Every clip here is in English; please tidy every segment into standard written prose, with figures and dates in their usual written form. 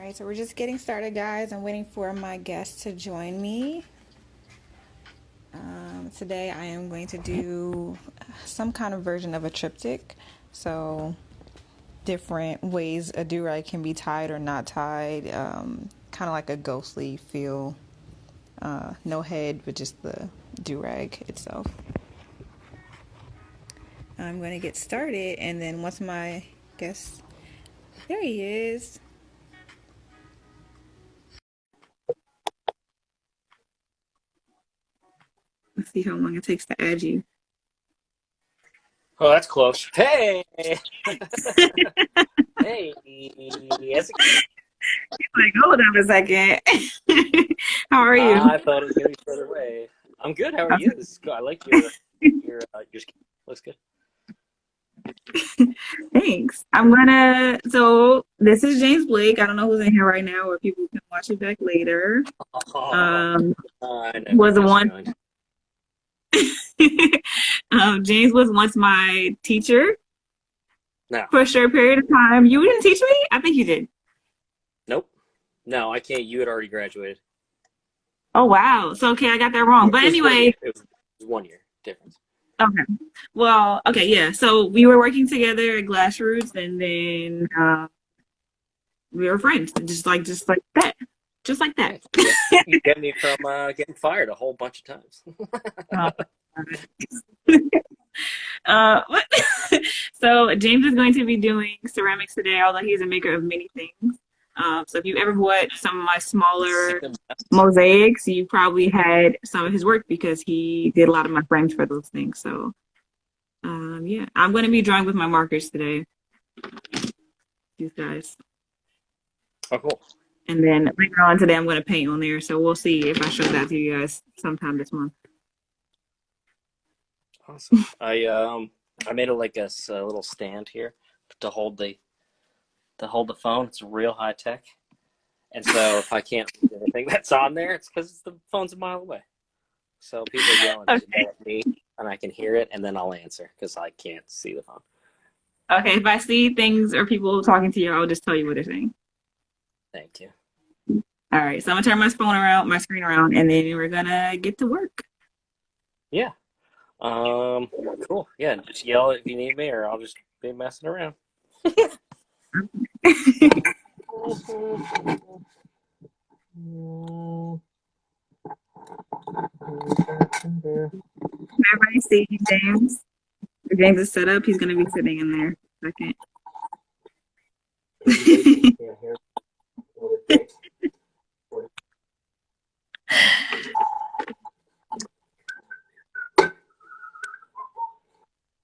right, so we're just getting started, guys. I'm waiting for my guest to join me. Today I am going to do some kind of version of a triptych. So, different ways a do-rag can be tied or not tied. Kind of like a ghostly feel. No head, but just the do-rag itself. I'm going to get started, and then once my guest... There he is. Let's see how long it takes to add you. Oh, that's close. Hey! Hey! Yes, Like, hold on a second. How are you? I thought it was going to be further away. I'm good. How are you? This is good. I like your skin. Looks good. Thanks. So this is James Blake. I don't know who's in here right now, or people can watch it back later. Oh, Um, I know who you're was the messing one. on. James was once my teacher No. for a short period of time. You didn't teach me? I think you did. Nope. No, I can't. You had already graduated. Oh wow. So okay, I got that wrong. It But was 1 year. anyway, It was 1 year difference. okay. Well, okay, yeah. So we were working together at Glassroots, and then we were friends, just like that, just like that. You get me from getting fired a whole bunch of times. Oh, what? So James is going to be doing ceramics today, although he's a maker of many things. So if you ever watched some of my smaller mosaics, you probably had some of his work because he did a lot of my frames for those things. So yeah, I'm going to be drawing with my markers today, these guys. Oh, cool. And then later on today, I'm going to paint on there. So we'll see if I show that to you guys sometime this month. Awesome. I made a little stand here to hold the phone. It's real high tech. And so if I can't read anything that's on there, it's because the phone's a mile away. So people are yelling Okay. at me, and I can hear it, and then I'll answer because I can't see the phone. Okay. If I see things or people talking to you, I'll just tell you what they're saying. Thank you. All right. So I'm gonna turn my screen around, and then we're gonna get to work. Yeah. Cool. Yeah, just yell if you need me, or I'll just be messing around. Everybody see James. If James is set up, he's gonna be sitting in there. Second.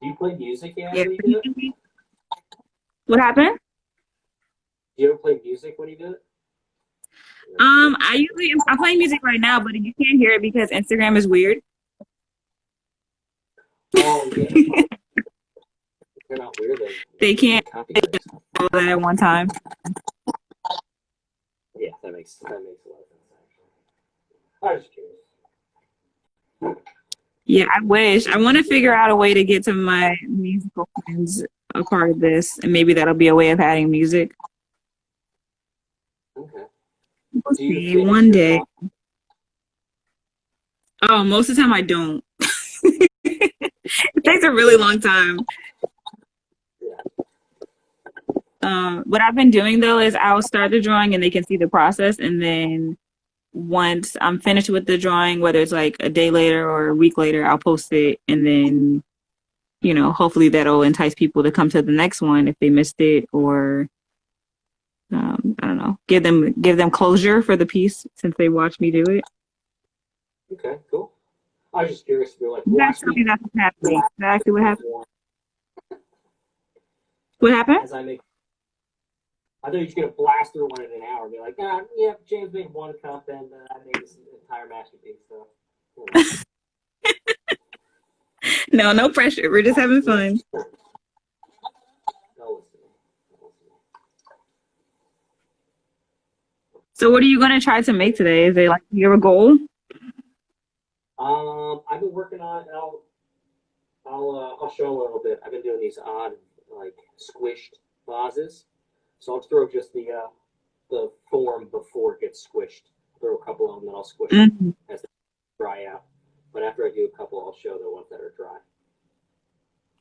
Do you play music yet Yeah. when you do it? What happened? Do you ever play music when you do it? I'm playing music right now, but you can't hear it because Instagram is weird. Oh, yeah. They're not weird. They can't Copyright. do that at one time. Yeah, that makes a lot of sense, actually. I was just curious. Yeah, I wish. I want to figure out a way to get to my musical friends a part of this, and maybe that'll be a way of adding music. Okay. We'll Do you see finish one your day. song? Oh, most of the time I don't. It takes a really long time. What I've been doing though is I'll start the drawing and they can see the process, and then once I'm finished with the drawing, whether it's like a day later or a week later, I'll post it, and then hopefully that'll entice people to come to the next one if they missed it, or I don't know, give them closure for the piece since they watched me do it. Okay, cool. I was just curious if you're like, That's watch me. something that's happening. Exactly what happened. What happened? As I make, I thought you were just gonna blast through one in an hour and be like, yeah, James made one cup and I made this entire masterpiece. So, No, no pressure. We're just having fun. So what are you going to try to make today? Is it like your goal? I've been working on. I'll show a little bit. I've been doing these odd, like squished vases. So I'll throw just the form before it gets squished. Throw a couple of them, then I'll squish them Mhm. as they dry out. But after I do a couple, I'll show the ones that are dry.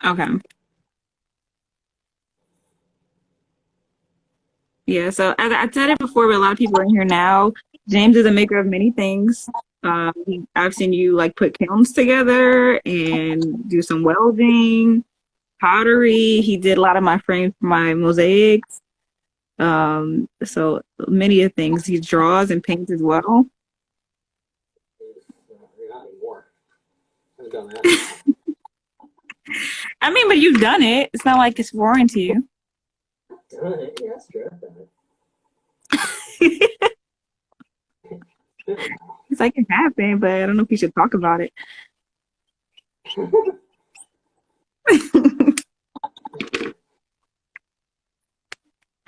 Okay. Yeah, so as I said it before, but a lot of people are in here now. James is a maker of many things. I've seen you like put kilns together and do some welding, pottery. He did a lot of my frames for my mosaics. So many of things. He draws and paints as well. Not anymore. I haven't done that in a while. I mean, but you've done it. It's not like it's foreign to you. Done it? Yeah, that's true. I've done it. It's like it happened, but I don't know if you should talk about it.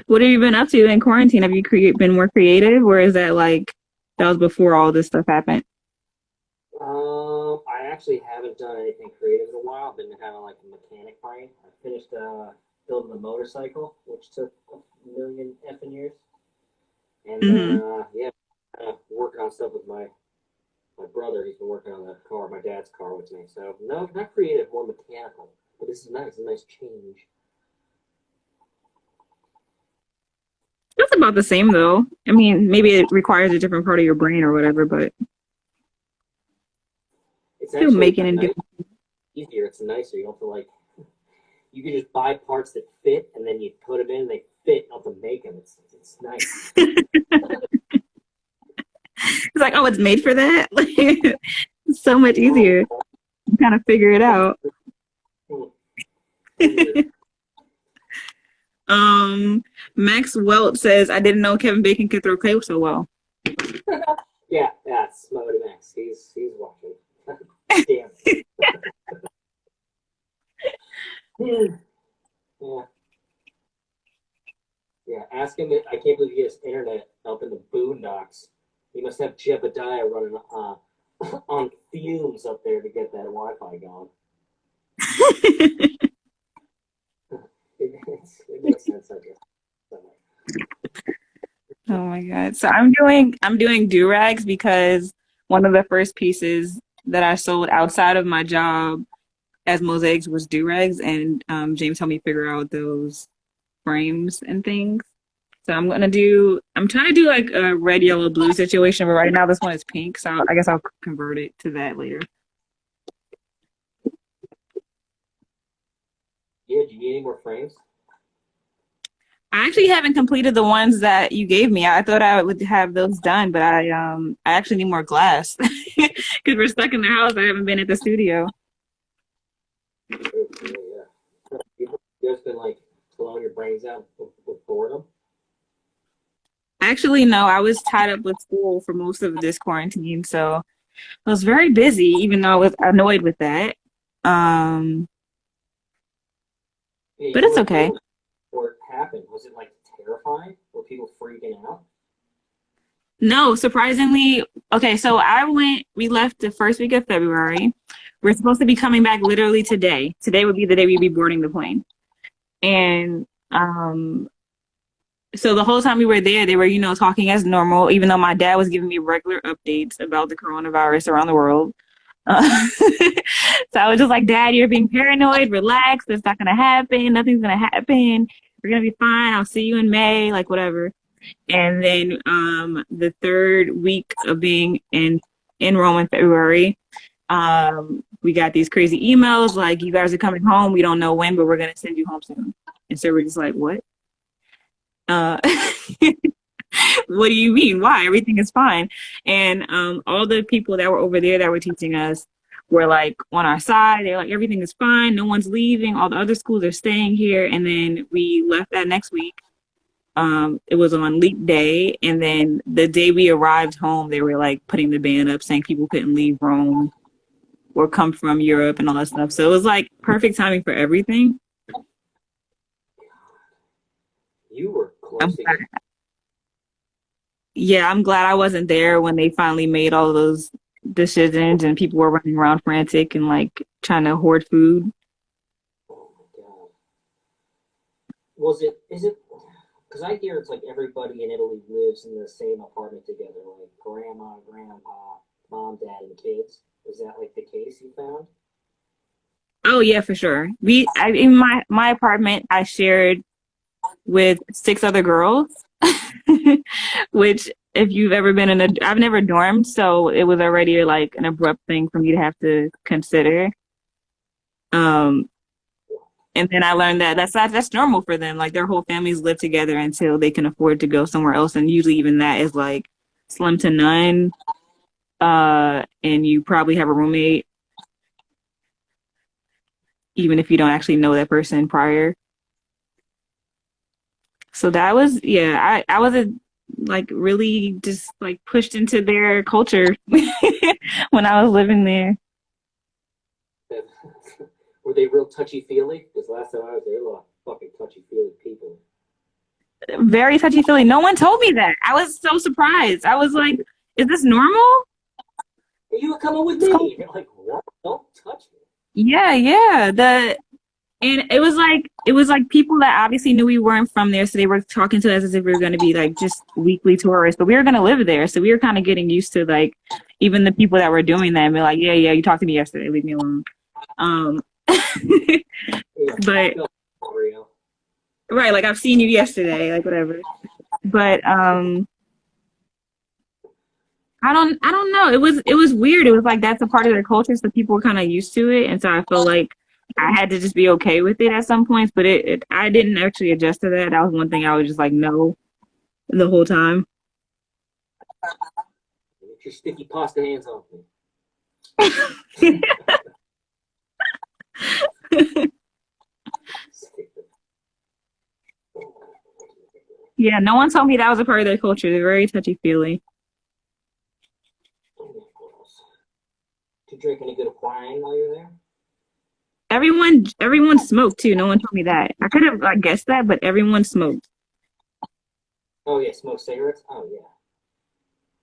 What have you been up to in quarantine? Have you been more creative, or is that like that was before all this stuff happened? I actually haven't done anything creative in a while. I've been kind of like a mechanic brain. I finished building the motorcycle, which took a million effing years. And then, Hmm. yeah, working on stuff with my brother. He's been working on the car, my dad's car with me. So, no, not creative, more mechanical. But this is nice, a nice change. It's about the same though. I mean, maybe it requires a different part of your brain or whatever, but It's still actually making it nice, different. easier. It's nicer. You don't have to, like, you can just buy parts that fit, and then you put them in, they fit. You don't have to make them. It's nice. It's like, oh, it's made for that. It's so much easier. You kind of figure it out. Um, Max Welt says, I didn't know Kevin Bacon could throw clay so well. Yeah, that's Smokey Max. He's watching. Damn. Yeah. Yeah. Ask him. I can't believe he has internet up in the boondocks. He must have Jebediah running on fumes up there to get that Wi-Fi going. It makes sense, I guess. Oh my God. So I'm doing do-rags because one of the first pieces that I sold outside of my job as mosaics was do-rags, and James helped me figure out those frames and things. So I'm trying to do like a red, yellow, blue situation, but right now this one is pink, so I guess I'll convert it to that later. Yeah. Do you need any more frames? I actually haven't completed the ones that you gave me. I thought I would have those done, but I actually need more glass because we're stuck in the house. I haven't been at the studio. Yeah. You've just been like blowing your brains out with boredom. Actually, no, I was tied up with school for most of this quarantine, so I was very busy, even though I was annoyed with that. Um, Yeah, but you it's weren't okay. doing it before it happened. Was it like terrifying? Were people freaking out? No, surprisingly, okay, so we left the first week of February. We're supposed to be coming back literally today. Today would be the day we'd be boarding the plane. And so the whole time we were there, they were, talking as normal, even though my dad was giving me regular updates about the coronavirus around the world. So I was just like, Dad, you're being paranoid. Relax. It's not going to happen. Nothing's going to happen. We're going to be fine. I'll see you in May, like whatever. And then the third week of being in Rome in February, we got these crazy emails like, you guys are coming home. We don't know when, but we're going to send you home soon. And so we're just like, what? Uh, what do you mean? Why? Everything is fine. And all the people that were over there that were teaching us were like on our side. They're like, everything is fine. No one's leaving. All the other schools are staying here. And then we left that next week. It was on leap day. And then the day we arrived home, they were like putting the ban up saying people couldn't leave Rome or come from Europe and all that stuff. So it was like perfect timing for everything. You were I'm close to glad. getting. Yeah, I'm glad I wasn't there when they finally made all those decisions and people were running around frantic and like trying to hoard food. Oh my god. Was it? Is it? because I hear it's like everybody in Italy lives in the same apartment together, like grandma, grandpa, mom, dad, and kids. Is that like the case you found? Oh yeah, for sure. In my apartment, I shared with six other girls, which if you've ever been in a, I've never dormed, so it was already like an abrupt thing for me to have to consider. Um, and then I learned that that's normal for them. Like their whole families live together until they can afford to go somewhere else, and usually even that is like slim to none. And you probably have a roommate, even if you don't actually know that person prior. So that was, yeah, I was like really just like pushed into their culture when I was living there. Were they real touchy feely? Because last time I was there, a lot of fucking touchy feely people. Very touchy feely. No one told me that. I was so surprised. I was like, is this normal? Hey, you were coming with It's cold. me. You're like, what? Don't touch me. Yeah, yeah. And it was like people that obviously knew we weren't from there, so they were talking to us as if we were going to be like just weekly tourists, but we were going to live there, so we were kind of getting used to like even the people that were doing that and be like, yeah, yeah, you talked to me yesterday, leave me alone. Um, Yeah, but no, Mario. right, like I've seen you yesterday, like whatever. But I don't know. It was weird. It was like that's a part of their culture, so people were kind of used to it, and so I felt like I had to just be okay with it at some points. But I didn't actually adjust to that. That was one thing I was just like no the whole time. Get your sticky pasta hands off me. Yeah, no one told me that was a part of their culture. They're very touchy feely. Did you drink any good wine while you were there? Everyone smoked too. No one told me that. I could have like guessed that, but everyone smoked. Oh yeah, smoke cigarettes. Oh yeah,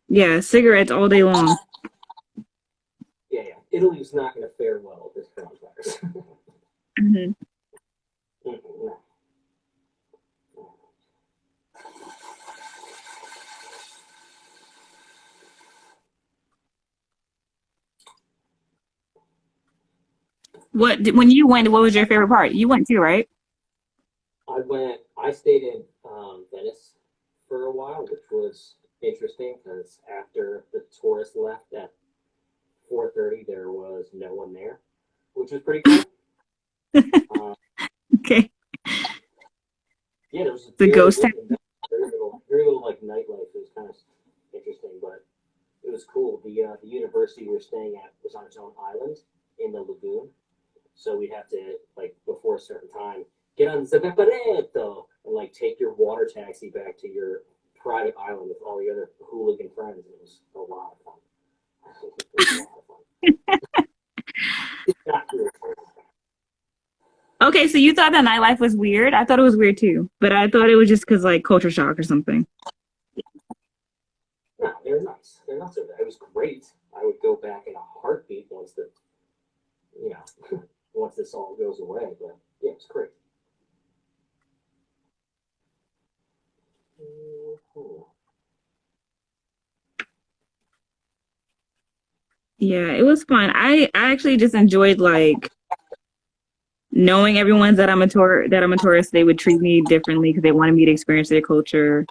Yeah, cigarettes all day long. yeah, yeah. Italy's not going to fare well with this coronavirus. Hmm. No. When you went? What was your favorite part? You went too, right? I stayed in Venice for a while, which was interesting because after the tourists left at 4:30, there was no one there, which was pretty cool. Um, Okay. yeah, there was The ghost town. very little like nightlife. It was kind of interesting, but it was cool. The university we were staying at was on its own island in the lagoon, so we'd have to like before a certain time get on the Vaporetto and like take your water taxi back to your private island with all the other hooligan friends. It was a lot of fun. It was a lot of fun. It's not really fun. Okay, so you thought that nightlife was weird. I thought it was weird too, but I thought it was just because like culture shock or something. No, they're nice. They're not so bad. It was great. I would go back in a heartbeat once the you know once this all goes away. But yeah, it's great. Mhm. Yeah, it was fun. I actually just enjoyed like knowing everyone's that I'm a tourist. They would treat me differently because they wanted me to experience their culture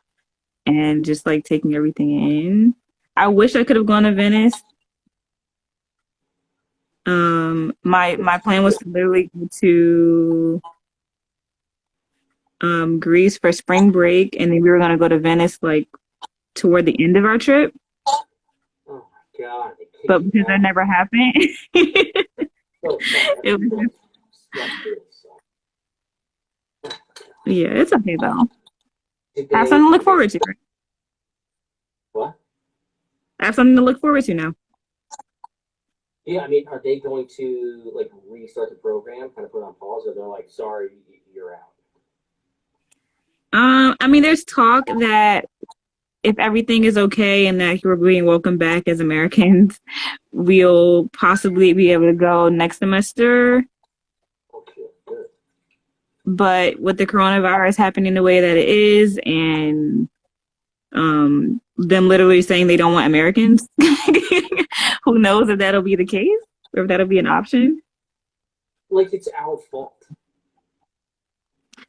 and just like taking everything in. I wish I could have gone to Venice. My plan was to literally go to Greece for spring break, and then we were gonna go to Venice like toward the end of our trip. Oh my god, they kick But you because that out. never happened, it So sad. was just, That's really sad. yeah, it's okay though. Did I have something to look did they forward to. what? I have something to look forward to now. Yeah, I mean, are they going to like restart the program, kind of put it on pause, or they're like, sorry, you're out? I mean, there's talk that if everything is okay and that we're being welcome back as Americans, we'll possibly be able to go next semester. Okay, good. but with the coronavirus happening the way that it is, and them literally saying they don't want Americans, who knows if that'll be the case or if that'll be an option. Like it's our fault.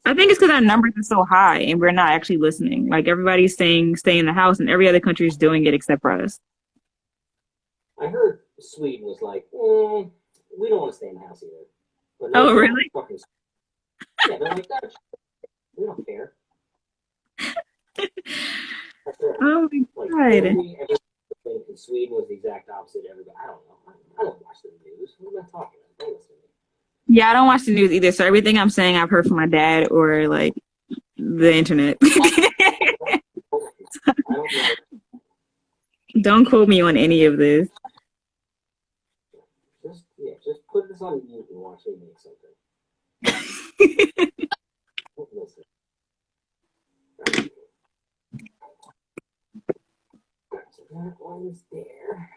I think it's because our numbers are so high and we're not actually listening. Like everybody's saying stay in the house and every other country is doing it except for us. I heard Sweden was like, we don't want to stay in the house either. But no, Oh, really? fucking, yeah, they're like that. We don't care. Oh Like, my God. everything in Sweden was the exact opposite. Everybody, I don't know. I don't watch the news. What am I talking about? Don't listen to me. Yeah, I don't watch the news either. So everything I'm saying I've heard from my dad or like the internet. I don't know. Don't quote me on any of this. Just put this on mute and watch me make something. Don't listen. So that one's there.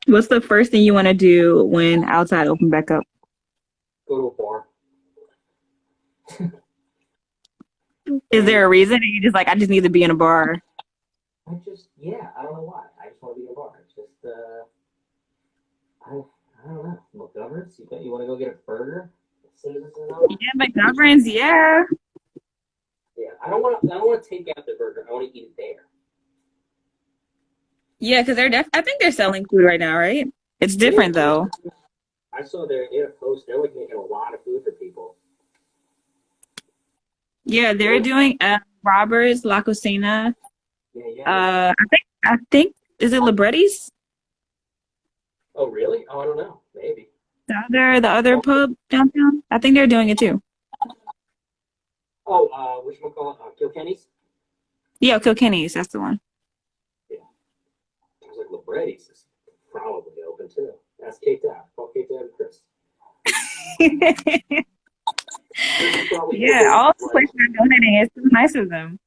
What's the first thing you want to do when outside open back up? Go to a bar. Is there a reason? Or you just like, I just need to be in a bar? I don't know why. I just want to be in a bar. It's just, I don't know. McGovern's? You want to go get a burger? As soon as this is over? Yeah, McGovern's, yeah. Yeah, I don't want to take out the burger. I want to eat it there. Yeah, because I think they're selling food right now, right? It's different though. I saw they had a post. They're like making a lot of food for people. Yeah, they're doing Robert's, La Cocina. Yeah. I think is it Libretti's? Oh, really? Oh, I don't know. Maybe. The other pub downtown. I think they're doing it too. Oh, whatchamacallit? Kilkenny's? Yeah, Kilkenny's. That's the one. Yeah. I was like, Libretti's is probably open too. That's Kate Dad. Call Kate Dad and Chris. Yeah, all the places are donating. It's so nice of them.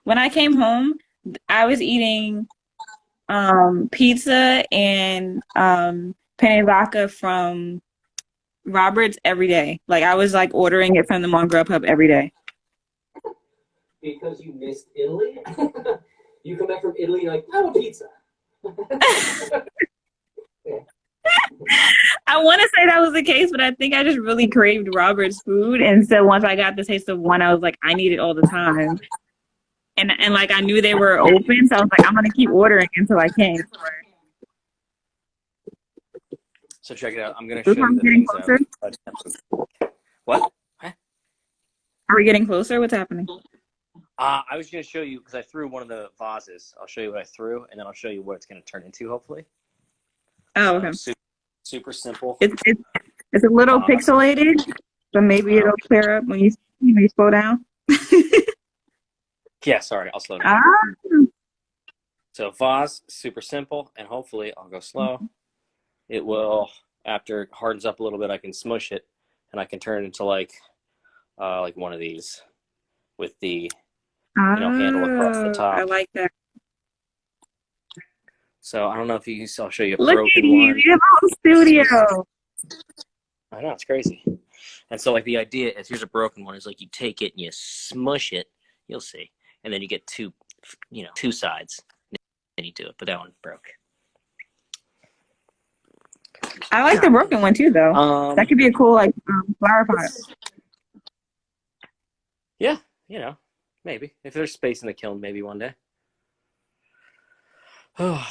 When I came home, I was eating pizza and penne vodka from Robert's every day. Like I was like ordering it from them on Grubhub every day. Because you missed Italy? You come back from Italy, you're like, I want pizza. I want to say that was the case, but I think I just really craved Robert's food. And so once I got the taste of one, I was like, I need it all the time. And like I knew they were open, so I was like, I'm gonna keep ordering until I can. So check it out. I'm gonna show you the Getting things closer? What? Are we getting closer? What's happening? I was gonna show you because I threw one of the vases. I'll show you what I threw, and then I'll show you what it's gonna turn into. Hopefully. Oh, okay. Super simple. It's a little pixelated, but maybe it'll clear up when you slow down. Yeah, sorry, I'll slow down. So vase, super simple, and hopefully I'll go slow. It will, after it hardens up a little bit, I can smush it, and I can turn it into like one of these with the handle across the top. I like that. So I don't know if I'll show you a Look broken at you, one. you have a whole studio. I know, it's crazy. And so like the idea is, here's a broken one, is like you take it and you smush it, you'll see. And then you get two sides, and you do it. But that one broke. I like the broken one too, though. That could be a cool flower pot. Yeah, maybe if there's space in the kiln, maybe one day.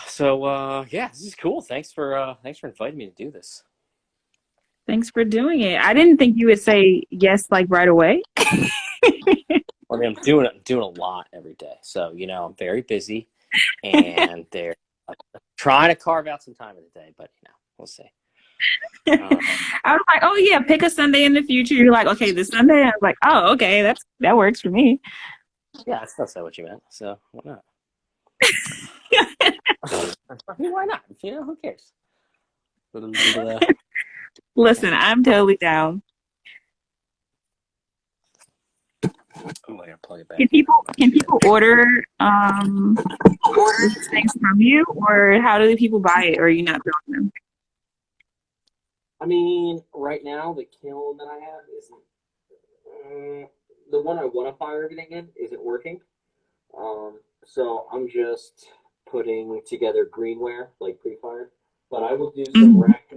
So yeah, this is cool. Thanks for inviting me to do this. Thanks for doing it. I didn't think you would say yes like right away. I mean, I'm doing a lot every day, so I'm very busy, and I'm trying to carve out some time in the day, but we'll see. I was like, oh yeah, pick a Sunday in the future. You're like, okay, this Sunday. I was like, oh, okay, that works for me. Yeah, that's not what you meant. So why not? Why not? Who cares? Listen, I'm totally down. Oh, I gotta plug it Can back in. people order these things from you, or how do the people buy it, or are you not selling them? I mean, right now the kiln that I have isn't the one I want to fire everything in isn't working. So I'm just putting together greenware like pre-fired. But I will do some Mhm. rack,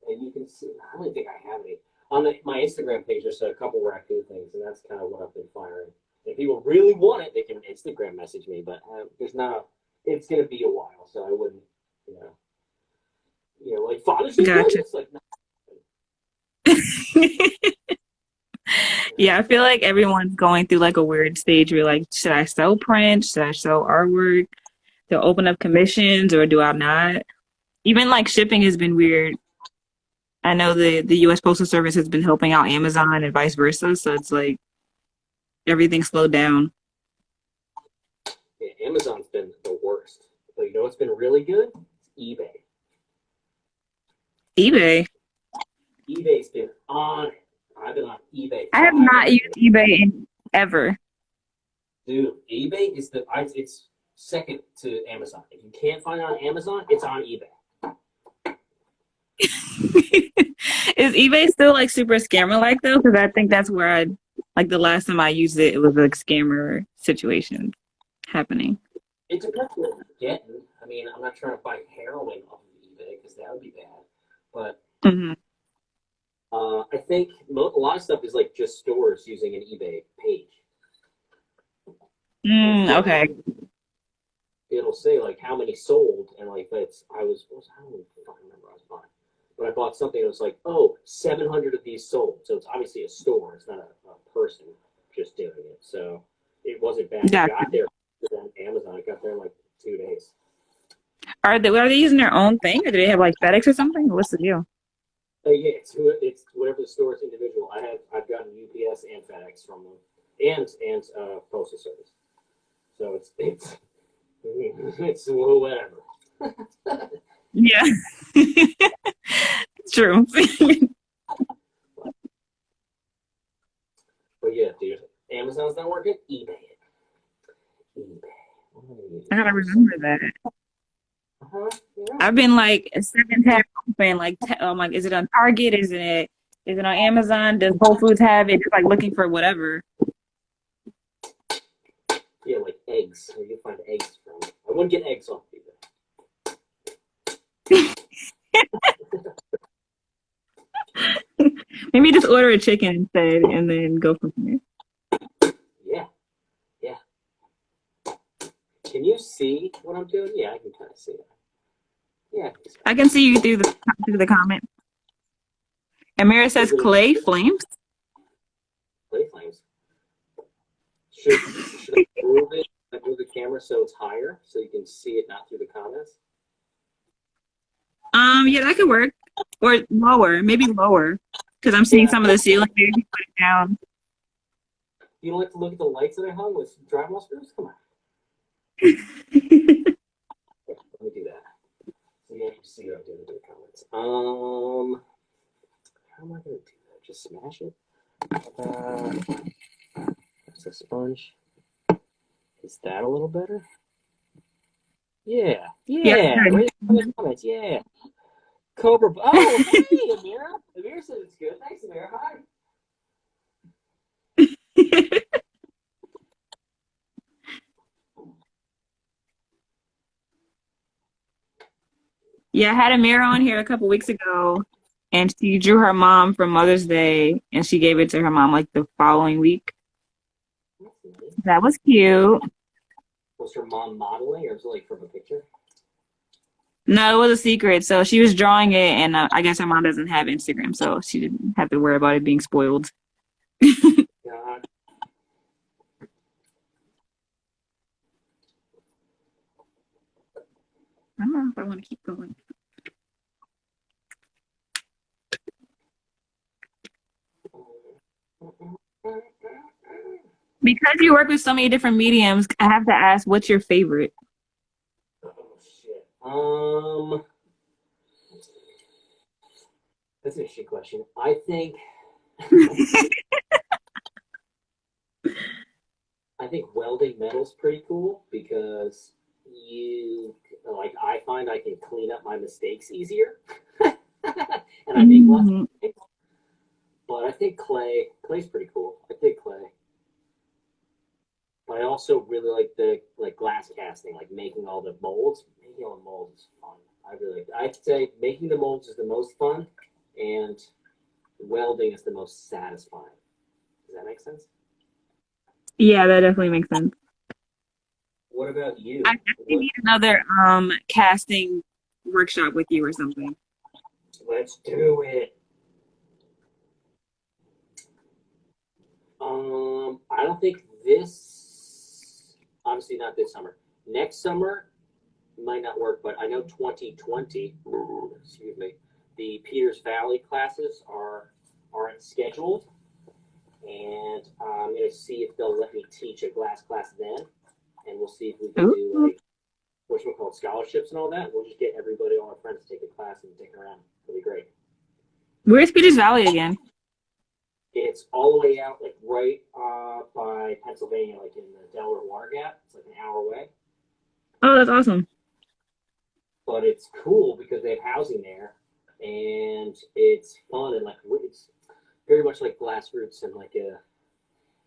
and you can see. I don't think I have any on my Instagram page. There's a couple raccoon things, and that's kind of what I've been firing. If people really want it, they can Instagram message me. But there's not. It's gonna be a while, so I wouldn't. You know. Like Father's Day Gotcha. presents. Like, no. Yeah, I feel like everyone's going through like a weird stage where like, should I sell print? Should I sell artwork? To open up commissions, or do I not? Even like shipping has been weird. I know the U.S. Postal Service has been helping out Amazon and vice versa, so it's like everything slowed down. Yeah, Amazon's been the worst. But you know what's been really good? It's eBay. eBay. eBay's been on it. I've been on eBay I have firing. not used eBay in ever. Dude, eBay is it's second to Amazon. If you can't find it on Amazon, it's on eBay. Is eBay still like super scammer like though? Because I think that's where I like the last time I used it, it was like scammer situation happening. It depends what you're getting. I mean, I'm not trying to buy heroin off of eBay because that would be bad. But Hmm. I think a lot of stuff is like just stores using an eBay page. Mm, So okay. it'll say like how many sold, and like that's I don't even fucking remember what I was buying. But I bought something that was like, oh, 700 of these sold. So it's obviously a store. It's not a person just doing it. So it wasn't bad. It Gotcha. got there on Amazon. It got there in like 2 days. Are they using their own thing, or do they have like FedEx or something? What's the deal? Yeah, it's whatever the store is individual. I've gotten UPS and FedEx from them, and postal service. So it's whatever. Yeah, true. But yeah, dude, Amazon's not working. eBay it. eBay. What am I gonna use I gotta for remember something? that. Uh-huh. Yeah. I've been like 7 tabs open. Like, I'm like, is it on Target? Is it on Amazon? Does Whole Foods have it? Just like looking for whatever. Yeah, like eggs. Where you can find eggs from. I wouldn't get eggs off eBay. Maybe just order a chicken instead, and then go from there. Yeah, yeah. Can you see what I'm doing? Yeah, I can kind of see it. Yeah, I can see I can see you through the comment. Amira it. says Is it clay flames. play flames? Should I move it? I move the camera so it's higher, so you can see it not through the comments. Yeah, that could work. Or lower, maybe lower, because I'm seeing Yeah. some of the ceiling. Maybe put it down. You don't like to look at the lights that I hung with drywall screws? Come on. Let me do that. So you can see what I'm doing through the comments. How am I gonna do that? Just smash it. That's a sponge. Is that a little better? Yeah, Yeah, yeah. Right in the comments. Yeah. Cobra. Oh, hey, Amira. Amira said it's good. Thanks, Amira. Hi. good. Yeah, I had Amira on here a couple weeks ago, and she drew her mom for Mother's Day, and she gave it to her mom like the following week. That's nice. That was cute. Was her mom modeling, or was it like from a picture? No, it was a secret. So she was drawing it, and I guess her mom doesn't have Instagram, so she didn't have to worry about it being spoiled. God. I don't know if I want to keep going. Because you work with so many different mediums, I have to ask, what's your favorite? Oh shit. That's an interesting question. I think think welding metal's pretty cool because I find I can clean up my mistakes easier, and I make less Mhm. mistakes. But I think clay's pretty cool. I dig clay. But I also really like the glass casting, like making all the molds. Making all the molds is fun. I really like. I'd say making the molds is the most fun, and welding is the most satisfying. Does that make sense? Yeah, that definitely makes sense. What about I you? definitely What? need another casting workshop with you or something. Let's do it. I don't think this. Obviously, not this summer. Next summer might not work, but I know 2020. Excuse me. The Peters Valley classes aren't scheduled, and I'm gonna see if they'll let me teach a glass class then, and we'll see if we can do Ooh. like what's we call scholarships and all that. We'll just get everybody, all our friends, to take a class and stick around. It'll be great. Where's Peters Valley again? It's all the way out, like right by Pennsylvania, like in the Delaware Water Gap. It's like an hour away, Oh, that's awesome. but it's cool because they have housing there, and it's fun and like it's very much like grassroots and like in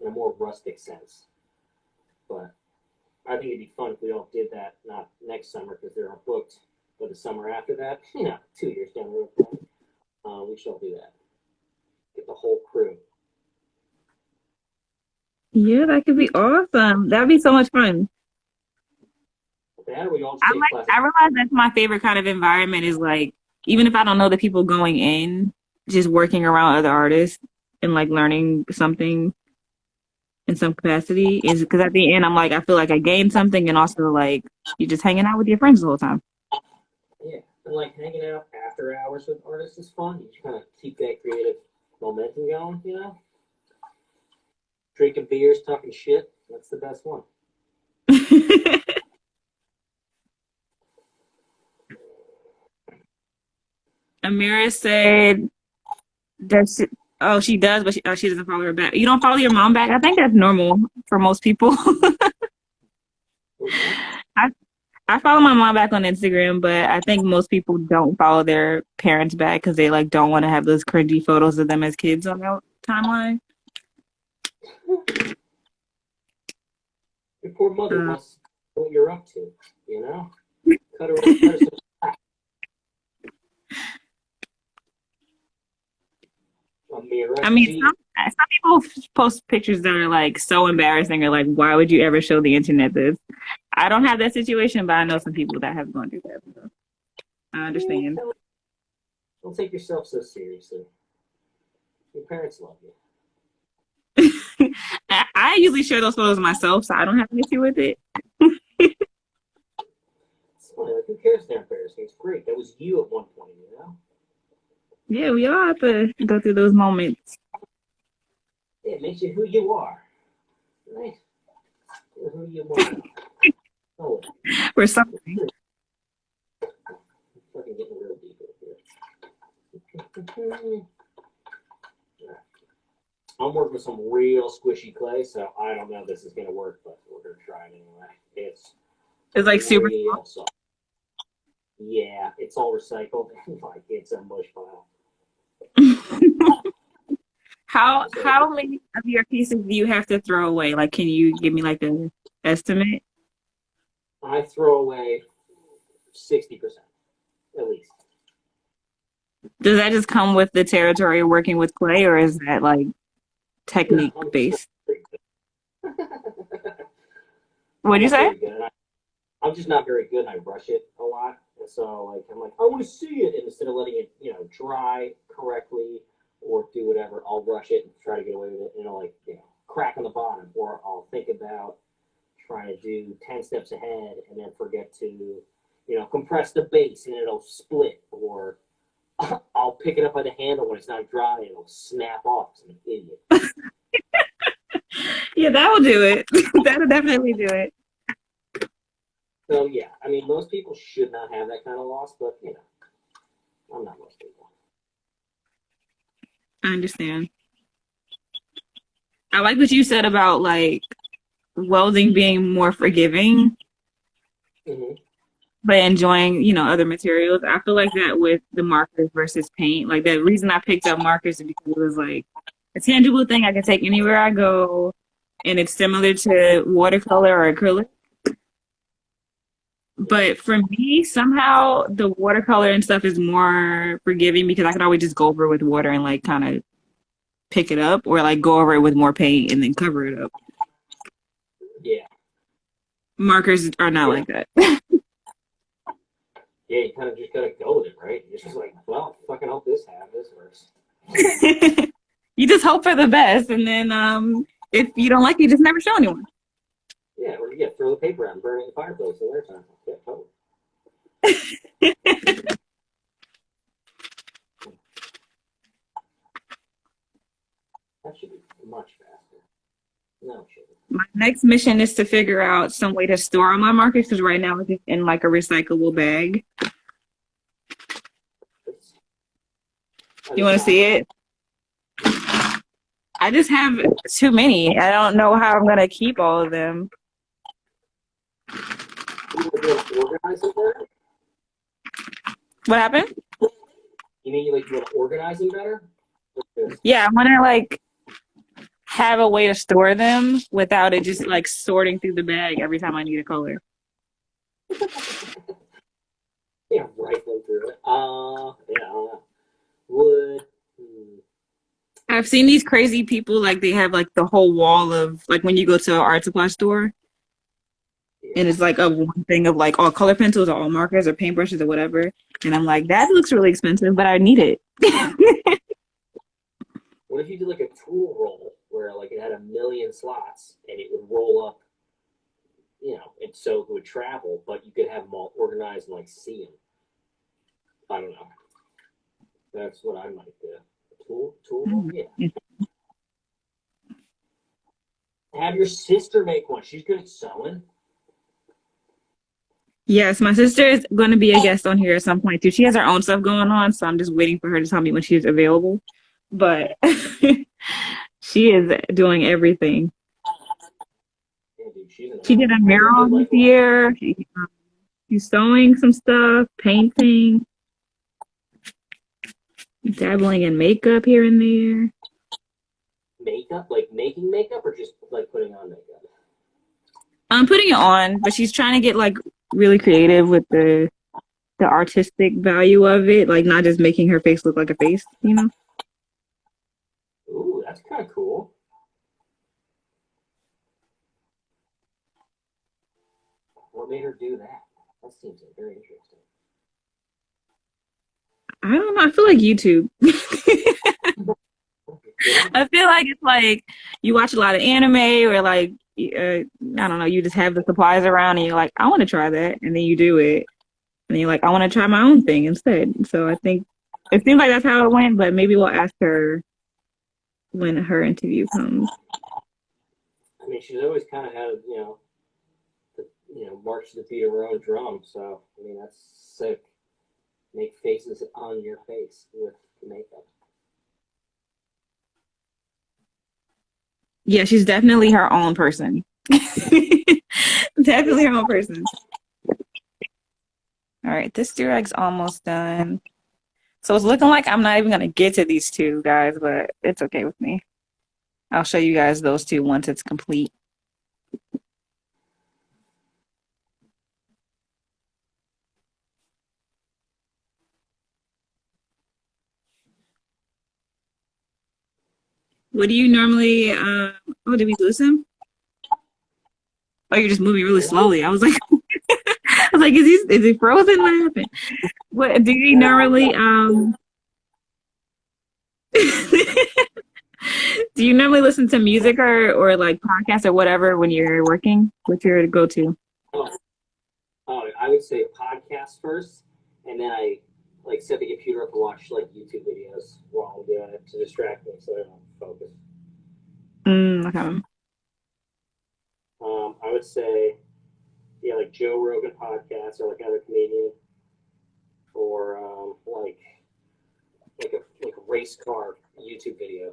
a more rustic sense. But I think it'd be fun if we all did that, not next summer because they're all booked, but the summer after that, 2 years down the road, we should all do that. Get the whole crew. Yeah, that could be awesome. That'd be so much fun. That or we all just take classes. I realize that's my favorite kind of environment is like, even if I don't know the people going in, just working around other artists and like learning something in some capacity is because at the end, I'm like, I feel like I gained something and also like you're just hanging out with your friends the whole time. Yeah, and like hanging out after hours with artists is fun. You just kind of keep that creative momentum going. Drinking beers, talking shit. That's the best one. Amira said, does she, oh, she does, but she doesn't follow her back. You don't follow your mom back? I think that's normal for most people. I I follow my mom back on Instagram, but I think most people don't follow their parents back because they like don't want to have those cringy photos of them as kids on their timeline. Your poor mother Uh, wants to know what you're up to, you know? Cut her some slack. Amira I mean, G. some people post pictures that are like so embarrassing or like, why would you ever show the internet this? I don't have that situation, but I know some people that have gone through that. So I understand. Don't take yourself so seriously. Your parents love you. I usually share those photos myself, so I don't have an issue with it. It's funny. Like, who cares if they're embarrassing? It's great. That was you at one point. Yeah, we all have to go through those moments. It makes you who you are. Right? You're who you are. Oh, For something. I'm fucking getting real deep here. I'm working with some real squishy clay, so I don't know if this is going to work, but we're going to try it anyway. It's It's like super. real soft. Yeah, it's all recycled. Like, it's a mush pile. How many of your pieces do you have to throw away? Like, can you give me like an estimate? I throw away 60% at least. Does that just come with the territory of working with clay, or is that like No, technique I'm just not based? very good. What'd I'm you not say? very good. I'm just not very good, and I rush it a lot. And so, like, I'm like, I want to see it, and instead of letting it, dry correctly or do whatever, I'll rush it and try to get away with it. And it'll, like, crack on the bottom, or I'll think about trying to do 10 steps ahead and then forget to, compress the base and it'll split, or I'll pick it up by the handle when it's not dry and it'll snap off because I'm an idiot. Yeah, that will do it. That'll definitely do it. So, yeah, I mean, most people should not have that kind of loss, but, I'm not most people. I understand. I like what you said about like welding being more forgiving, Mm-hmm. but enjoying, other materials. I feel like that with the markers versus paint. Like the reason I picked up markers is because it was like a tangible thing I can take anywhere I go, and it's similar to watercolor or acrylic. But for me, somehow the watercolor and stuff is more forgiving because I could always just go over it with water and like kind of pick it up, or like go over it with more paint and then cover it up. Yeah. Markers are not Yeah. like that. Yeah, you kind of just gotta go with it, right? You're just like, well, fucking hope this works. You just hope for the best, and then if you don't like it, you just never show anyone. Yeah, or yeah, throw the paper out and burn it in the fireplace in their time. Yeah, totally. That should be much faster. No, it shouldn't. My next mission is to figure out some way to store all my markers because right now it's just in like a recyclable bag. You want to see it? I just have too many. I don't know how I'm gonna keep all of them. You want to organize them better? What happened? You mean you want to organize them better? Yeah, I want to like have a way to store them without it just like sorting through the bag every time I need a color. Yeah, rifling through it. Yeah, I don't know. Wood. I've seen these crazy people like they have like the whole wall of like when you go to an art supply store and it's like a one thing of like all color pencils or all markers or paintbrushes or whatever. And I'm like, that looks really expensive, but I need it. What if you did like a tool roll where like it had 1,000,000 slots and it would roll up, and so it would travel, but you could have them all organized and like see them. I don't know. That's what I might do. Tool roll? Yeah. Have your sister make one. She's good at sewing. Yes, my sister is going to be a guest on here at some point too. She has her own stuff going on, so I'm just waiting for her to tell me when she's available. But she is doing everything. Yeah, dude, she's an She did a mural this year. She's sewing some stuff, painting, dabbling in makeup here and there. Makeup? Like making makeup or just like putting on makeup? I'm putting it on, but she's trying to get like really creative with the artistic value of it, like not just making her face look like a face, Ooh, that's kind of cool. What made her do that? That seems like very interesting. I don't know. I feel like YouTube. I feel like it's like you watch a lot of anime or like I don't know, you just have the supplies around and you're like, I want to try that, and then you do it, and you're like, I want to try my own thing instead. So I think it seems like that's how it went, but maybe we'll ask her when her interview comes. I mean, she's always kind of had, march to the beat of her own drum. So, I mean, that's sick. Make faces on your face with makeup. Yeah, she's definitely her own person. Definitely her own person. All right, this direct's almost done. So it's looking like I'm not even going to get to these two guys, but it's okay with me. I'll show you guys those two once it's complete. What do you normally, oh, did we lose him? Oh, you're just moving really slowly. I was like, is he frozen? What happened? What do you normally, do you normally listen to music or like podcasts or whatever when you're working? What's your go-to? I would say podcast first, and then I like set the computer up and watch like YouTube videos while I'm doing it to distract me so I don't focus. Okay. I would say, yeah, like Joe Rogan podcast or like another comedian, or like a race car YouTube video.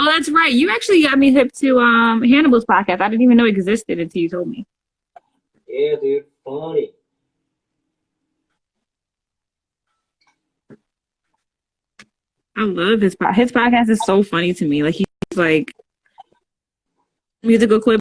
Oh, that's right. You actually got me hip to Hannibal's podcast. I didn't even know it existed until you told me. Yeah, dude, funny. I love his podcast is so funny to me. Like he's like musical clip.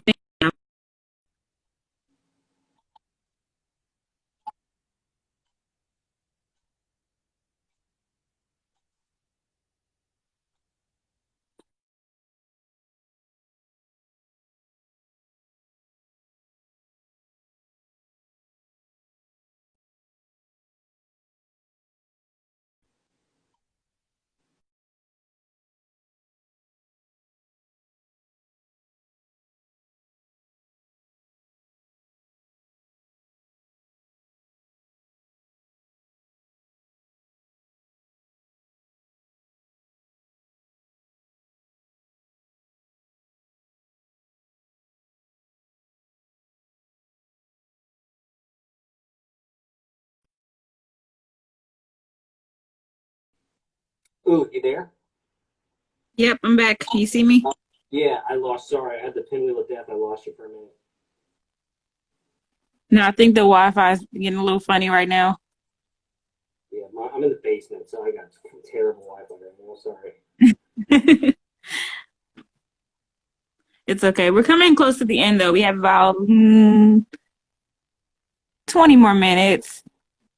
Ooh, you there? Yep, I'm back. Can you see me? Yeah, I lost. Sorry, I had the pinwheel of death. I lost you for a minute. No, I think the Wi-Fi is getting a little funny right now. Yeah, I'm in the basement, so I got terrible Wi-Fi right now. Sorry. It's okay. We're coming close to the end though. We have about 20 more minutes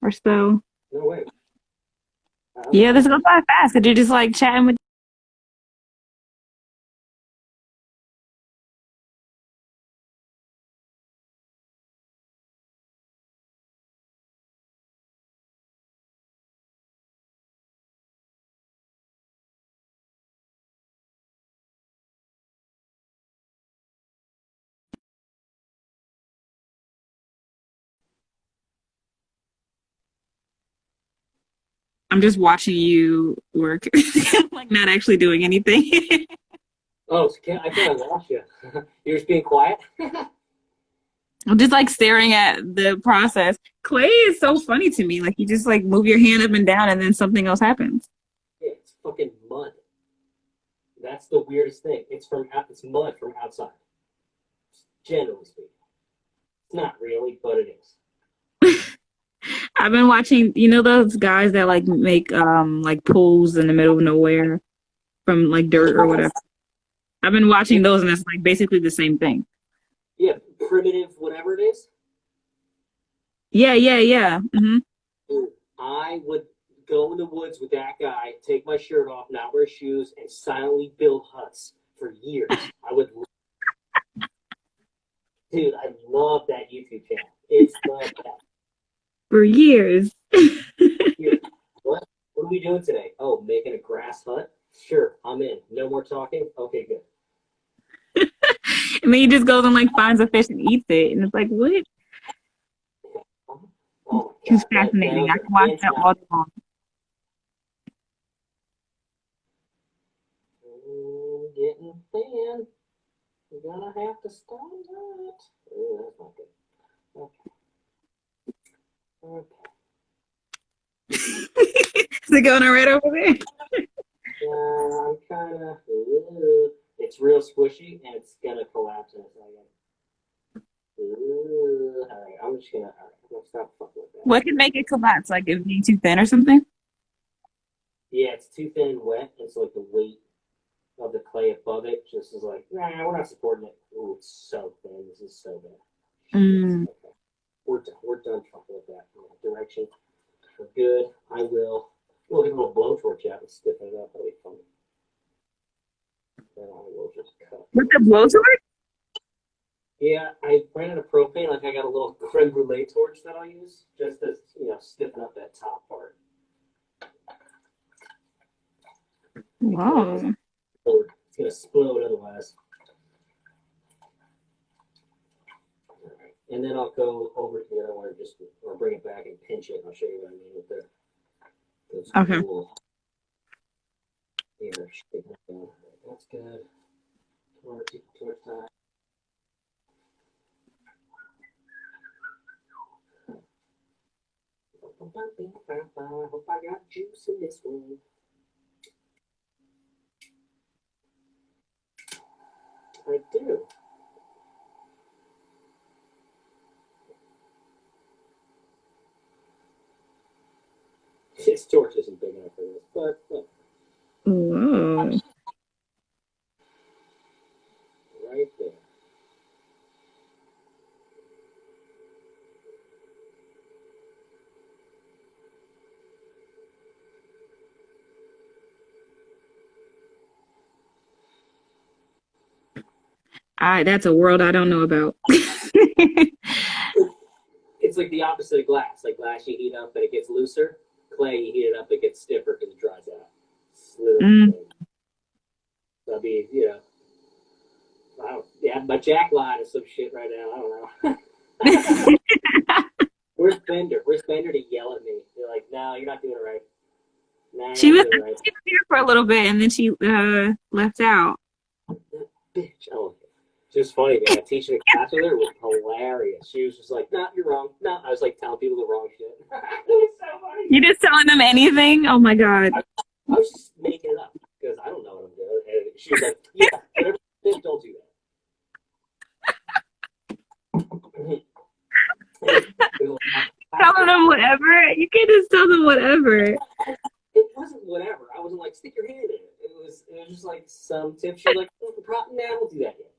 or so. No way. Yeah, this goes by fast. Cause you're just like chatting with. I'm just watching you work, like not actually doing anything. Oh, so I can't lost you. You're just being quiet. I'm just like staring at the process. Clay is so funny to me. Like you just like move your hand up and down, and then something else happens. Yeah, it's fucking mud. That's the weirdest thing. It's mud from outside. Generally speaking, it's not really, but it is. I've been watching, you know, those guys that like make like pools in the middle of nowhere from like dirt or whatever. I've been Yeah, watching those, and it's like basically the same thing. yeah, primitive, whatever it is. Yeah, yeah, yeah. Dude, I would go in the woods with that guy, take my shirt off, not wear shoes, and silently build huts for years. Dude, I love that YouTube channel. It's the best. For years. Here, what are we doing today? Oh, making a grass hut? Sure, I'm in. No more talking? Okay, good. And then he just goes and like finds a fish and eats it, and it's like, what? Oh my It's god, that fascinating. was I a can watch that all day fantastic. long. Getting thin. You're gonna have to stop that. Oh, that's not good. Okay. Is it going right over there? Yeah, I'm kind of. It's real squishy and it's gonna collapse in a second. All right, I'm just gonna. All right, I'm gonna stop fucking with that. What can make it collapse? Like it being too thin or something? Yeah, it's too thin and wet. And so like the weight of the clay above it just is like, nah, we're not supporting it. Ooh, it's so thin. This is so bad. Shit. Mm. Okay, we're done. We're done fucking with that. In that direction. We're good. I will. We'll get a little blowtorch out and stiffen it up. That'll be fun. Then I will just cut. With the blowtorch? Yeah, I ran out of propane. Like I got a little creme brulee torch that I'll use just to stiffen up that top part because Wow. it's gonna explode otherwise. All right. And then I'll go over to the other one and or bring it back and pinch it. And I'll show you what I mean with those Okay. cool. Here, that's good. Torch time. I hope I got juice in this one. His torch isn't big enough for this, but Ooh. right there. That's a world I don't know about. It's like the opposite of glass. Like glass, you heat up and it gets looser. Clay, you heat it up, it gets stiffer because it dries out. It's literally the Mm. same. So I'd be, yeah, my jack line is some shit right now. I don't know. Where's Bender? Where's Bender to yell at me? They're like, no, you're not doing it right. No, She you're was, not doing it right. she was here for a little bit and then she left out. Bitch. Oh, she was funny, man. Teaching a class with her was hilarious. She was just like, no, you're wrong. No, I was like telling people the wrong shit. It was so funny. You just telling them anything? Oh my God. I was just making it up because I don't know what I'm doing. And she was like, yeah, whatever you think, don't do that. Telling them whatever. You can't just tell them whatever. It wasn't whatever. I wasn't like, stick your hand in it. It was just like some tip. She was like, oh, nah, we'll do that yet.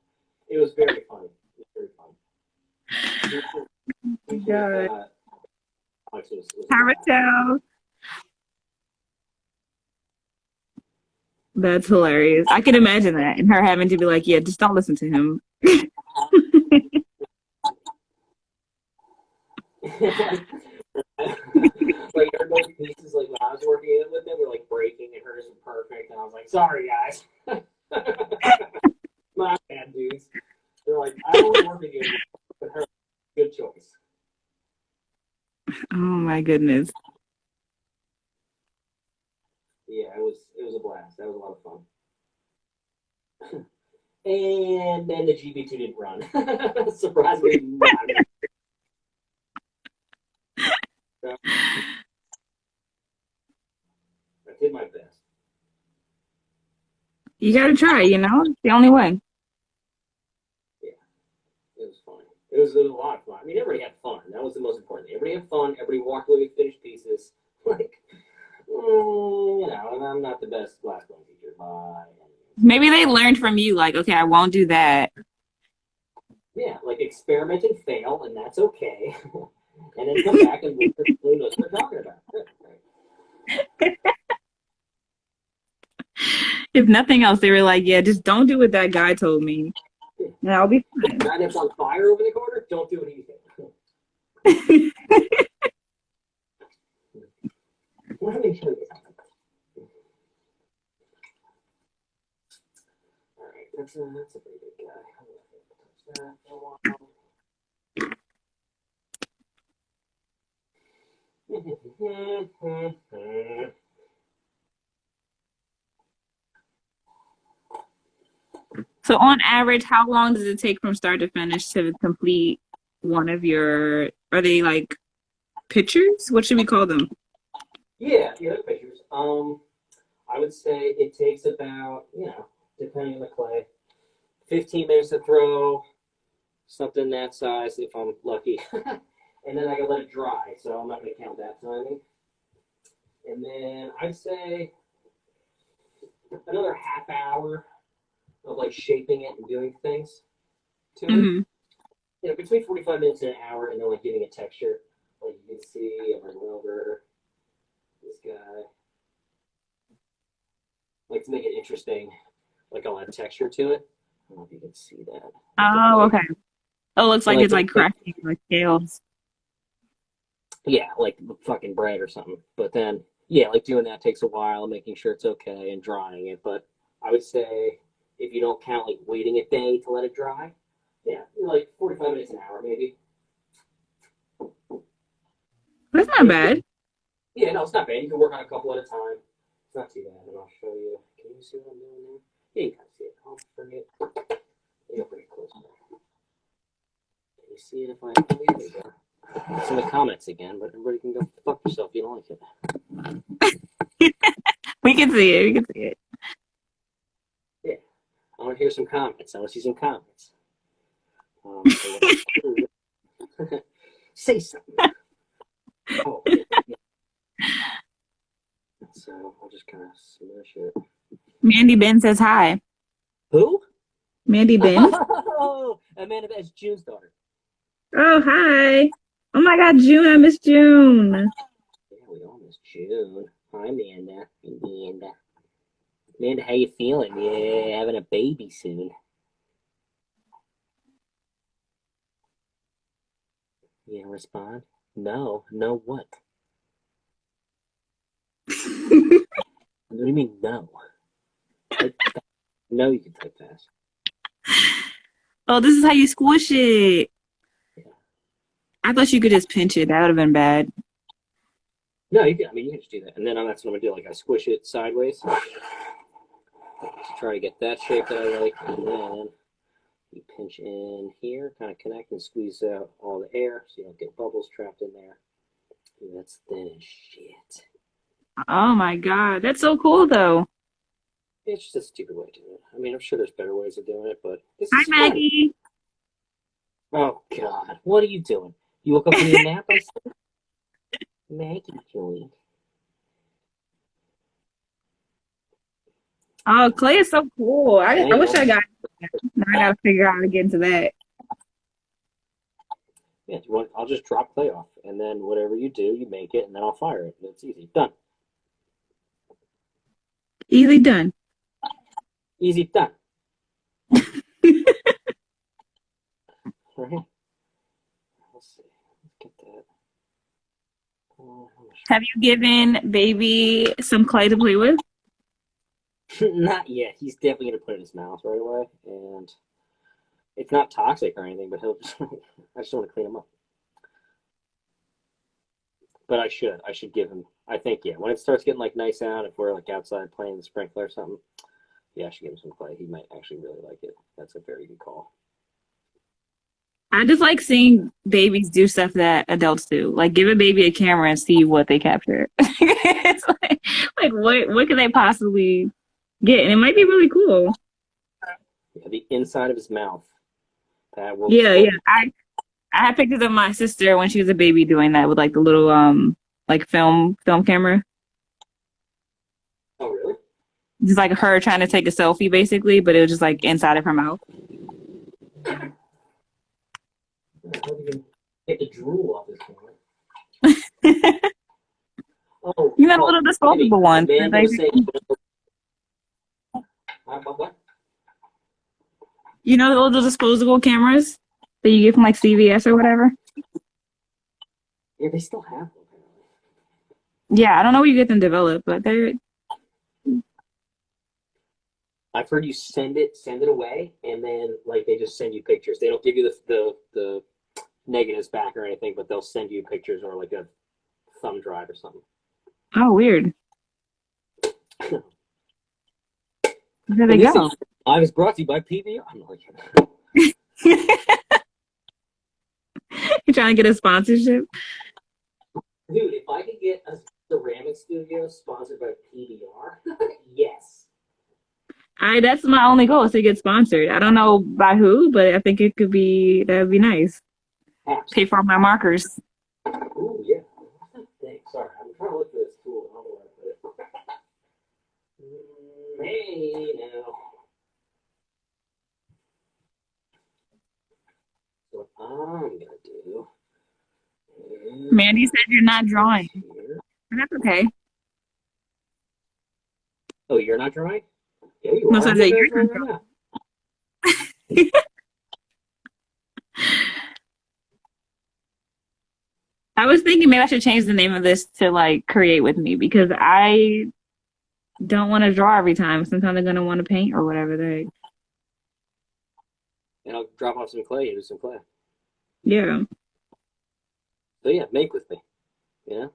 It was very funny. It was very funny. God. Alex was Tell. That's hilarious. I can imagine that and her having to be like, yeah, just don't listen to him. Like those pieces, like when I was working with them, were like breaking, and hers were perfect. And I was like, "Sorry, guys, my bad, dudes." They're like, "I don't want to work with you, but her, good choice." Oh my goodness. Yeah, it was a blast. That was a lot of fun. And then the GB2 didn't run. Surprisingly, not. So, I did my best. You gotta try, it's the only way. Yeah, it was fun. It was a lot of fun. I mean, everybody had fun. That was the most important thing. Everybody had fun. Everybody walked away with finished pieces. Like, and I'm not the best glass blowing teacher by any means. Maybe they learned from you, like, okay, I won't do that. Yeah, like experiment and fail, and that's okay. And then come back and look at who knows what they're talking about. If nothing else, they were like, yeah, just don't do what that guy told me. And I'll be fine. It's on fire over the corner. Don't do anything. Let me show you something. All right, that's a pretty good guy. So on average, how long does it take from start to finish to complete one of are they like pictures? What should we call them? Yeah, the pictures. I would say it takes about, depending on the clay, 15 minutes to throw, something that size if I'm lucky. And then I can let it dry, so I'm not going to count that timing. And then I'd say another half hour of like shaping it and doing things to it. Between 45 minutes and an hour, and then like giving it texture. Like you can see over and over this guy. Like to make it interesting, like I'll add texture to it. I don't know if you can see that. Oh, okay. Oh, it looks like it's like the cracking like scales. Yeah, like fucking bread or something. But then, yeah, like doing that takes a while, making sure it's okay and drying it. But I would say if you don't count like waiting a day to let it dry, yeah, like 45 minutes an hour maybe. That's not bad. Yeah, no, it's not bad. You can work on a couple at a time. It's not too bad. And I'll show you. Can you see what I'm doing there? Yeah, you can see it. I'll bring it. You're pretty close there. Can you see it if I... Oh, yeah, there you go. It's in the comments again, but everybody can go fuck yourself if you don't like it. We can see it. We can see it. Yeah. I want to hear some comments. I want to see some comments. Say something. Oh, yeah. so I'll just kind of smush it. Mandy Ben says hi. Who? Mandy Ben. Oh, Amanda, that's June's daughter. Oh, hi. Oh my God, June. I miss June. Yeah, we all miss June. Hi, Amanda. Amanda. Amanda, how you feeling? Yeah, having a baby soon. You gonna respond? No. No what? What do you mean no? Type fast. No, you can type fast. Oh, this is how you squish it. Yeah. I thought you could just pinch it. That would have been bad. No, you can. I mean, you can just do that, and then that's what I'm gonna do. Like I squish it sideways to try to get that shape that I like, and then you pinch in here, kind of connect and squeeze out all the air, so you don't get bubbles trapped in there. And that's thin as shit. Oh my God. That's so cool though. It's just a stupid way to do it. I mean, I'm sure there's better ways of doing it, but this Hi, is fun. Maggie. Oh God, what are you doing? You woke up from your nap? I said, Maggie, Joey. Oh, clay is so cool. I wish I got that. Now I gotta figure out how to get into that. Yeah, I'll just drop clay off, and then whatever you do, you make it, and then I'll fire it. And it's easy. Done. Easily done. Easy done. All right. Let's see. Let's get that. Have you given baby some clay to play with? Not yet. He's definitely gonna put it in his mouth right away, and it's not toxic or anything, but he'll just. I just want to clean him up. But I should. I should give him. I think yeah. When it starts getting like nice out, if we're like outside playing the sprinkler or something, yeah, I should give him some clay. He might actually really like it. That's a very good call. I just like seeing babies do stuff that adults do. Like give a baby a camera and see what they capture. It's like what could they possibly get? And it might be really cool. Yeah, the inside of his mouth. That will. Yeah, yeah. I had pictures of my sister when she was a baby doing that with like the little like film camera. Oh really? Just like her trying to take a selfie basically, but it was just like inside of her mouth. Get the drool off his camera. Oh, You know the little disposable ones. What? You know the little disposable cameras that you get from like CVS or whatever? Yeah, they still have them. Yeah, I don't know where you get them developed, but they're. I've heard you send it away, and then like they just send you pictures. They don't give you the negatives back or anything, but they'll send you pictures or like a thumb drive or something. Oh, weird. There they go. I was brought to you by PBR. I'm like, You trying to get a sponsorship? dude, if I could get a ceramic studio sponsored by PBR, yes. That's my only goal is to get sponsored. I don't know by who, but I think it could be that would be nice. Pay for all my markers. Ooh, yeah. Thanks. Sorry, I'm trying to look for this tool. I don't know where I put it. Hey, now. So what I'm gonna do. Mandy said you're not drawing. That's okay. Oh, you're not drawing? Yeah, you No, are. so that you're not drawing. I was thinking maybe I should change the name of this to like create with me because I don't want to draw every time. Sometimes they're gonna want to paint or whatever. They. And I'll drop off some clay and do some clay. Yeah. So yeah, make with me. You know?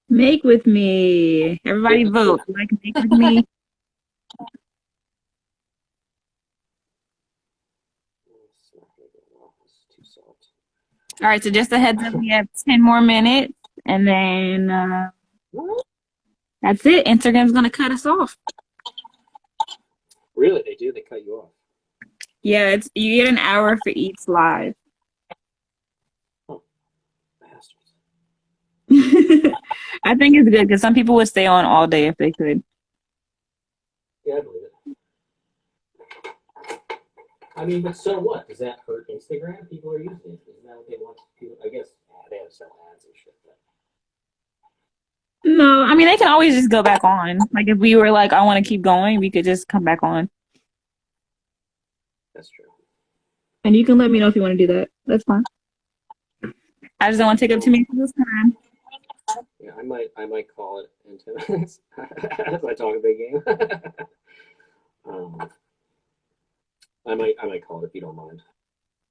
Make with me. Everybody vote. Like make with me. All right, so just a heads up, we have 10 more minutes, and then that's it. Instagram's gonna cut us off. Really, they do? They cut you off? Yeah, it's you get an hour for each live. Oh, bastards. I think thing is good because some people would stay on all day if they could. Yeah, I believe it. I mean, but so what? Does that hurt Instagram? People are using it. Isn't that what they want? People, I guess they have to sell ads and shit. But No, I mean they can always just go back on. Like if we were like, I want to keep going, we could just come back on. that's true. And you can let me know if you want to do that. That's fine. I just don't want to take up too many people's time. Yeah, I might call it in 10 minutes as I talk a big game. um, I might call it if you don't mind.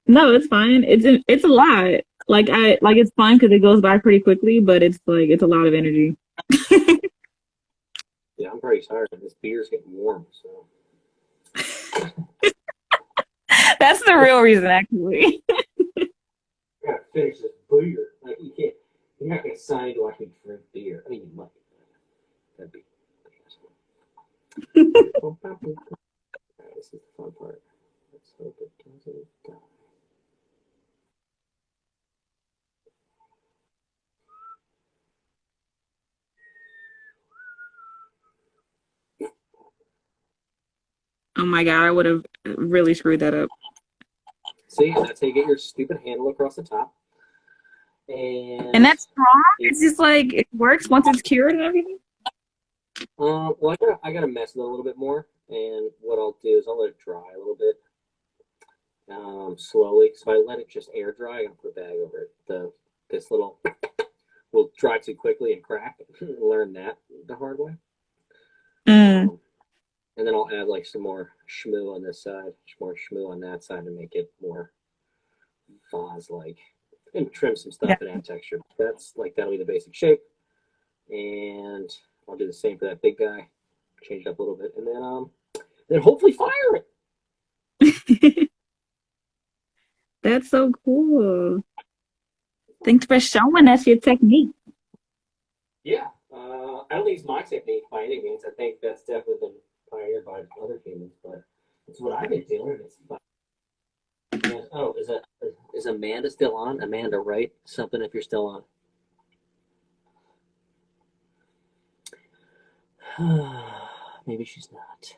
No, it's fine. It's a lot. Like it's fun because it goes by pretty quickly, but it's like it's a lot of energy. Yeah, I'm pretty tired. This beer's getting warm, so That's the real reason, actually. I gotta finish this beer. Like you can't, you're not gonna sign to watch me drink beer. I mean, you might. That'd be. Alright, this is the fun part. Let's hope it doesn't die. Oh my God, I would have really screwed that up. See, that's how you get your stupid handle across the top. And that's wrong. It's just like it works once it's cured and everything. Well, I gotta mess with it a little bit more, and what I'll do is I'll let it dry a little bit, slowly. So if I let it just air dry, I'm gonna put a bag over it. This little will dry too quickly and crack. Learn that the hard way. Mm. And then I'll add like some more shmoo on this side, some more shmoo on that side to make it more vase-like, and trim some stuff and add texture. That'll be the basic shape, and I'll do the same for that big guy. Change it up a little bit, and then hopefully fire it. That's so cool. Thanks for showing us your technique. Yeah, I don't think it's my technique by any means. I think that's definitely been pioneered by other humans, but it's what I've been doing. It's fun. And, oh, is Amanda still on? Amanda, write something if you're still on. Maybe she's not.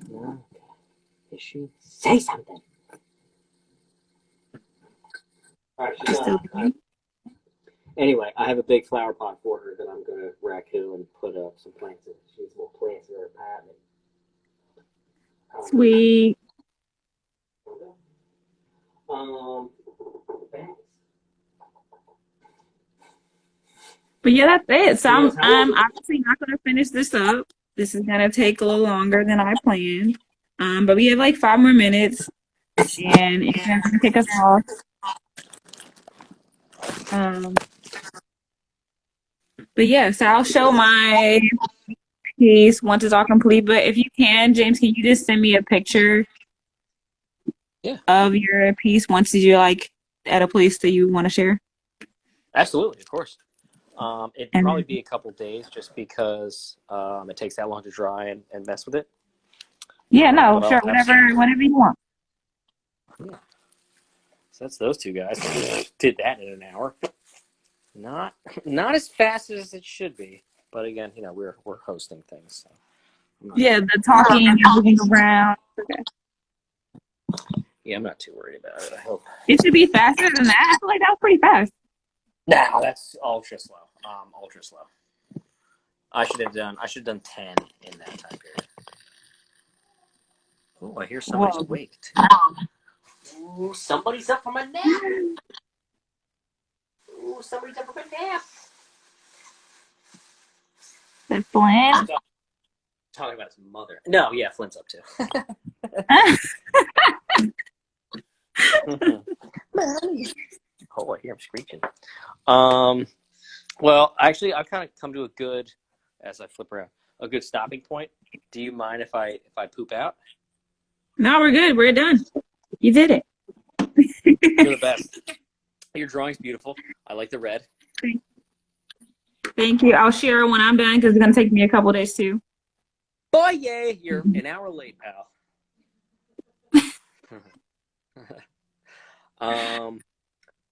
No. Is she? Say something. All right, she's Still not. Anyway, I have a big flower pot for her that I'm going to raccoon and put some plants in. She needs more plants in her apartment. sweet. Thanks. But yeah, that's it. So Yes, I'm obviously not gonna finish this up. This is gonna take a little longer than I planned. But we have like 5 more minutes, and it's gonna kick us off. Um, but yeah, so I'll show my piece once it's all complete. But if you can, James, can you just send me a picture of your piece once you're like at a place that you want to share? Absolutely, of course. It'd And probably be a couple days just because it takes that long to dry and mess with it. yeah, no, But sure, whenever you want. Yeah. So that's those two guys. Did that in an hour. Not as fast as it should be, but again, we're hosting things. So Yeah, the talking and moving around. Okay. Yeah, I'm not too worried about it. I hope It should be faster than that. I feel like that was pretty fast. No, that's ultra slow. Ultra slow. I should have done 10 in that time period. Oh, I hear somebody's awake too. Ooh, somebody's up from a nap. Ooh, somebody's up from a nap. That's Flynn. Talking about his mother. No, yeah, Flint's up too. Oh, I hear him screeching. Well, actually, I've kind of come to a good, as I flip around, a good stopping point. Do you mind if I poop out? No, we're good. We're done. You did it. You're the best. Your drawing's beautiful. I like the red. Thank you. I'll share when I'm done because it's gonna take me a couple days too. Boy, yay! You're an hour late, pal.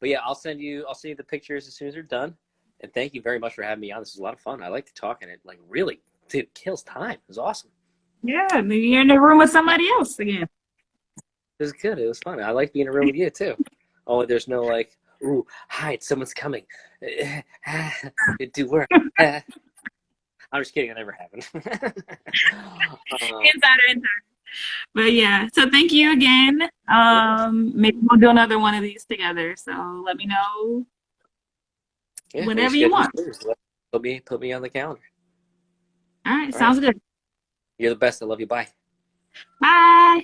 But yeah, I'll send you the pictures as soon as they're done. And thank you very much for having me on. This was a lot of fun. I like to talk, and it like really, dude, kills time. It was awesome. Yeah, maybe you're in the room with somebody else again. It was good. It was fun. I like being in a room with you too. Oh, there's no like, ooh, hide, someone's coming. Do work. I'm just kidding. It never happened. Insider. But yeah, so thank you again. Maybe we'll do another one of these together. So let me know Yeah, whenever you want. Put me on the calendar. All right, All right. sounds good. You're the best. I love you. Bye. Bye.